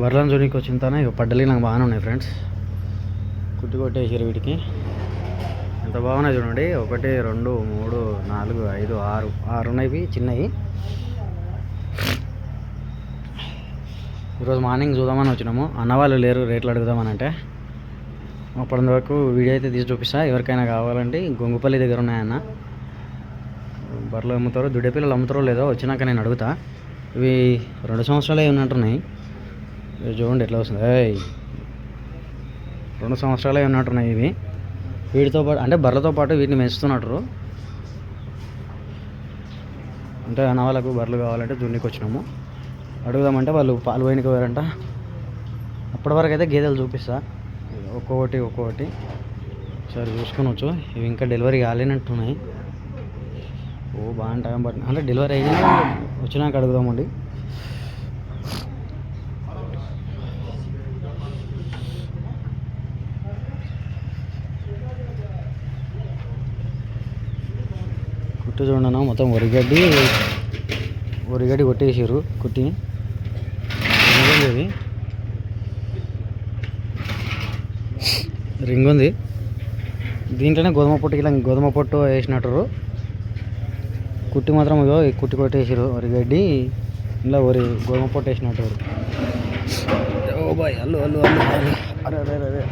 వరలను చూడడానికి వచ్చిన తన ఇక పడ్డలి నాకు బాగానే ఉన్నాయి ఫ్రెండ్స్. కుట్టి కొట్టేసారు వీటికి. ఎంత బాగున్నాయి చూడండి. 1 2 3 4 5 6 ఉన్నాయి చిన్నవి. ఈరోజు మార్నింగ్ చూద్దామని వచ్చినాము. అన్నవాళ్ళు లేరు రేట్లు అడుగుదామని అంటే అప్పటి వరకు వీడియో అయితే తీసి చూపిస్తా. ఎవరికైనా కావాలంటే గొంగుపల్లి దగ్గర ఉన్నాయన్న బర్రెలు అమ్ముతారో దుడ్డే పిల్లలు అమ్ముతారో లేదో వచ్చినాక నేను అడుగుతా. ఇవి 2 సంవత్సరాలే ఉన్నట్టున్నాయి. చూడండి ఎట్లా వస్తుంది. 2 సంవత్సరాలే ఉన్నట్టున్నాయి ఇవి. వీటితో పాటు అంటే బర్రెలతో పాటు వీటిని పెంచుతున్నట్టు. అంటే అన్న వాళ్ళకు బర్రెలు కావాలంటే జున్నికి వచ్చినాము. అడుగుదామంటే వాళ్ళు పాలు పోయినకి పోయారంట. అప్పటి వరకు అయితే గేదెలు చూపిస్తా ఒక్కొక్కటి సరే చూసుకొనవచ్చు. ఇవి ఇంకా డెలివరీ కాలేనట్టున్నాయి. బాగా టైం పట్టింది. అంటే డెలివరీ అయినా వచ్చినాక అడుగుదామండి. కుట్టి చూడను మొత్తం వరిగడ్డి కొట్టేసారు. కుట్టి రింగ్ ఉంది. దీంట్లోనే గోధుమ పొట్టు వేసినట్టు. కుట్టి మాత్రం కుట్టి కొట్టేసారు. వరిగడ్డి ఇలా గోధుమ పొట్టు వేసినట్టు. ఓ బాయ్ అల్లు అరే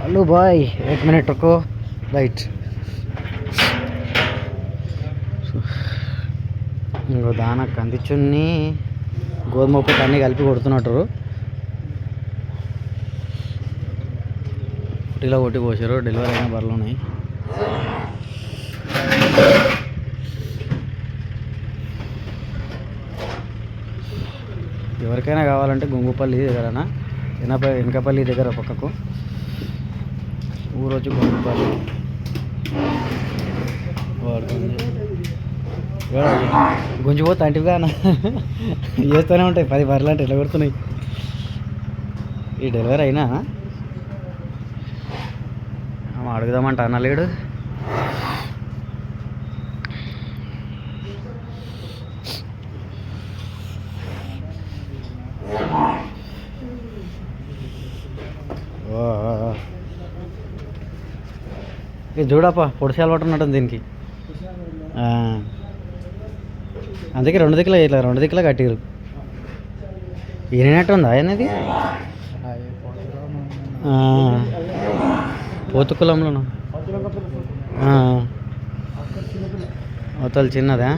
అల్లు బాయ్ 1 minute రుకో రైట్. ఇంకో దాన కందిచున్ని గోధుమ పొట్టు అన్నీ కలిపి కొడుతున్నట్టు. కుట్టిలో కొట్టి పోసారు. డెలివరీ అయిన బర్రెలు ఉన్నాయి. ఎవరికైనా కావాలంటే గొంగుపల్లి దగ్గరనా వెనకపల్లి దగ్గర పక్కకు ఊరు వచ్చి గొంగుపల్లి గుంజిపోతా అంటివిగా చేస్తూనే ఉంటాయి. 10 బర్రెలు అంటే ఎట్లా కొడుతున్నాయి. ఈ డెలివరీ అయినా అడుగుదామంట అన్నలేడు. ఇది చూడప్ప పొడిసి అలవాటు ఉన్నట్టు దీనికి. అందుకే 2 దిక్కులా ఇట్లా 2 దిక్కులా కట్టిరు. ఈనట్టు ఉందా అనేది పోతుకులంలోను అవతల చిన్నదా.